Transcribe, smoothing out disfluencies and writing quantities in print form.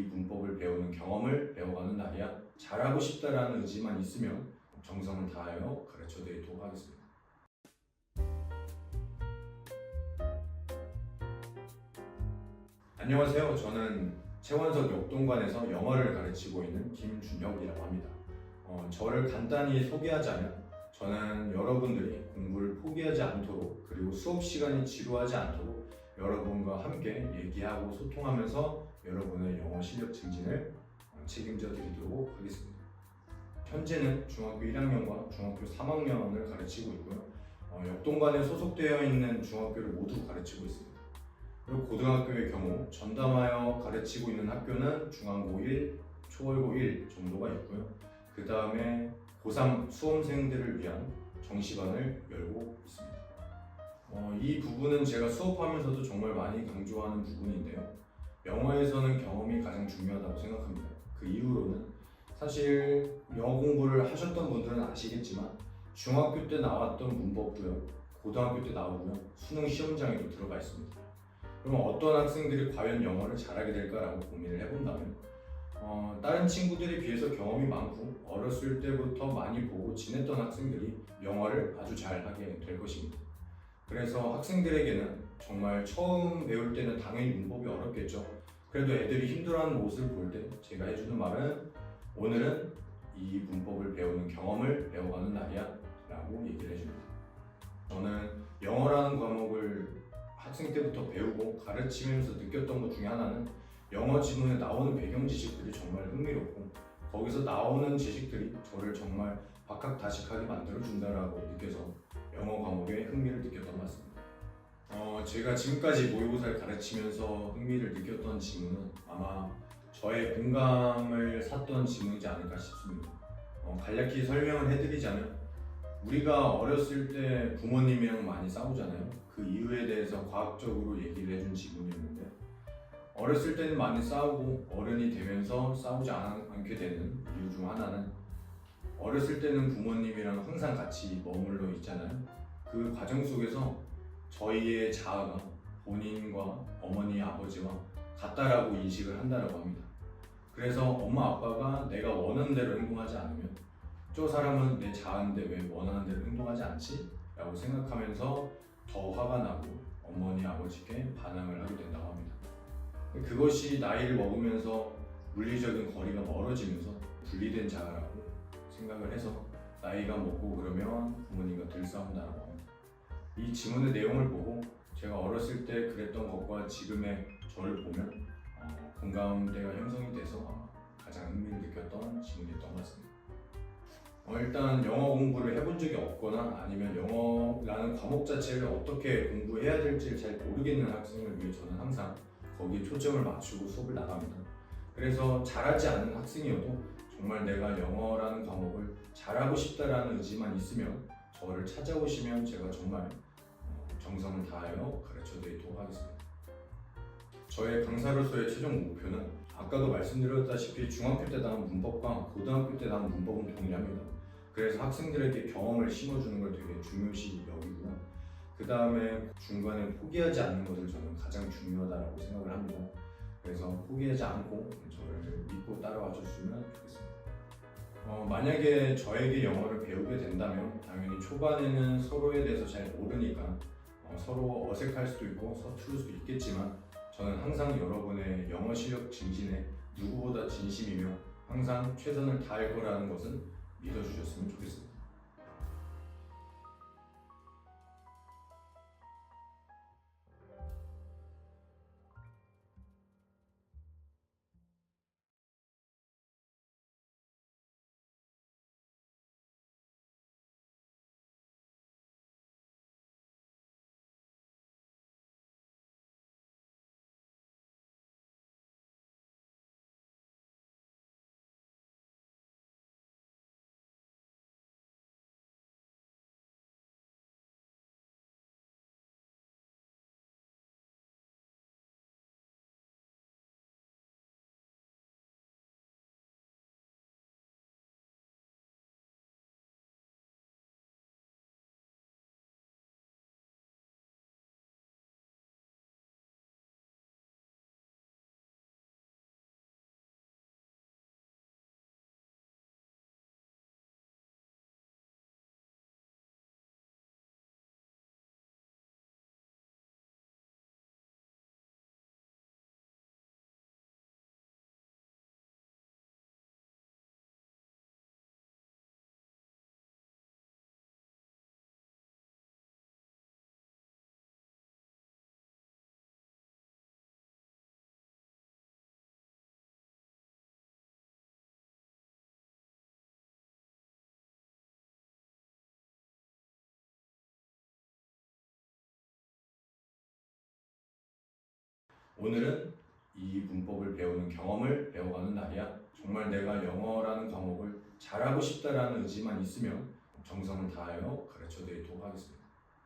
이 문법을 배우는 경험을 배워가는 날이야. 잘하고 싶다라는 의지만 있으면 정성을 다하여 가르쳐 드리도록 하겠습니다. 안녕하세요. 저는 최원석 역동관에서 영어를 가르치고 있는 김준혁이라고 합니다. 저를 간단히 소개하자면 저는 여러분들이 공부를 포기하지 않도록, 그리고 수업 시간이 지루하지 않도록 여러분과 함께 얘기하고 소통하면서 여러분의 영어 실력 증진을 책임져 드리도록 하겠습니다. 현재는 중학교 1학년과 중학교 3학년을 가르치고 있고요. 역동관에 소속되어 있는 중학교를 모두 가르치고 있습니다. 그리고 고등학교의 경우 전담하여 가르치고 있는 학교는 중앙고 1, 초월고 1 정도가 있고요. 그 다음에 고3 수험생들을 위한 정시반을 열고 있습니다. 이 부분은 제가 수업하면서도 정말 많이 강조하는 부분인데요. 영어에서는 경험이 가장 중요하다고 생각합니다. 그 이후로는 사실 영어 공부를 하셨던 분들은 아시겠지만 중학교 때 나왔던 문법도요, 고등학교 때 나오고요, 수능 시험장에도 들어가 있습니다. 그럼 어떤 학생들이 과연 영어를 잘하게 될까라고 고민을 해본다면 다른 친구들에 비해서 경험이 많고 어렸을 때부터 많이 보고 지냈던 학생들이 영어를 아주 잘하게 될 것입니다. 그래서 학생들에게는 정말 처음 배울 때는 당연히 문법이 어렵겠죠. 그래도 애들이 힘들어하는 모습을 볼 때 제가 해주는 말은 오늘은 이 문법을 배우는 경험을 배워가는 날이야 라고 얘기를 해줍니다. 저는 영어라는 과목을 학생 때부터 배우고 가르치면서 느꼈던 것 중에 하나는 영어 지문에 나오는 배경 지식들이 정말 흥미롭고 거기서 나오는 지식들이 저를 정말 박학다식하게 만들어준다라고 느껴서 영어 과목에 흥미를 느꼈던 것 같습니다. 제가 지금까지 모의고사를 가르치면서 흥미를 느꼈던 지문은 아마 저의 공감을 샀던 지문이지 않을까 싶습니다. 간략히 설명을 해드리자면 우리가 어렸을 때 부모님이랑 많이 싸우잖아요. 그 이유에 대해서 과학적으로 얘기를 해준 지문이었는데 어렸을 때는 많이 싸우고 어른이 되면서 싸우지 않게 되는 이유 중 하나는 어렸을 때는 부모님이랑 항상 같이 머물러 있잖아요. 그 과정 속에서 저희의 자아가 본인과 어머니, 아버지와 같다라고 인식을 한다라고 합니다. 그래서 엄마, 아빠가 내가 원하는 대로 행동하지 않으면 저 사람은 내 자아인데 왜 원하는 대로 행동하지 않지? 라고 생각하면서 더 화가 나고 어머니, 아버지께 반항을 하게 된다고 합니다. 그것이 나이를 먹으면서 물리적인 거리가 멀어지면서 분리된 자아라고 생각을 해서 나이가 먹고 그러면 부모님과 들싸운다라고 합니다. 이 지문의 내용을 보고 제가 어렸을 때 그랬던 것과 지금의 저를 보면 공감대가 형성이 돼서 가장 흥미를 느꼈던 지문이었던 것 같습니다. 일단 영어 공부를 해본 적이 없거나 아니면 영어라는 과목 자체를 어떻게 공부해야 될지 잘 모르겠는 학생을 위해 저는 항상 거기에 초점을 맞추고 수업을 나갑니다. 그래서 잘하지 않는 학생이어도 정말 내가 영어라는 과목을 잘하고 싶다라는 의지만 있으면 저를 찾아오시면 제가 정말 정성을 다하여 가르쳐 드리도록 하겠습니다. 저의 강사로서의 최종 목표는 아까도 말씀드렸다시피 중학교 때 나온 문법과 고등학교 때 나온 문법은 동일합니다. 그래서 학생들에게 경험을 심어주는 걸 되게 중요시 여기고요. 그 다음에 중간에 포기하지 않는 것을 저는 가장 중요하다고 생각을 합니다. 그래서 포기하지 않고 저를 믿고 따라와 주시면 좋겠습니다. 만약에 저에게 영어를 배우게 된다면 당연히 초반에는 서로에 대해서 잘 모르니까 서로 어색할 수도 있고 서투를 수도 있겠지만 저는 항상 여러분의 영어 실력 증진에 누구보다 진심이며 항상 최선을 다할 거라는 것은 믿어주셨으면 좋겠습니다. 오늘은 이 문법을 배우는 경험을 배워가는 날이야. 정말 내가 영어라는 과목을 잘하고 싶다라는 의지만 있으면 정성을 다하여 가르쳐 드리도록 하겠습니다.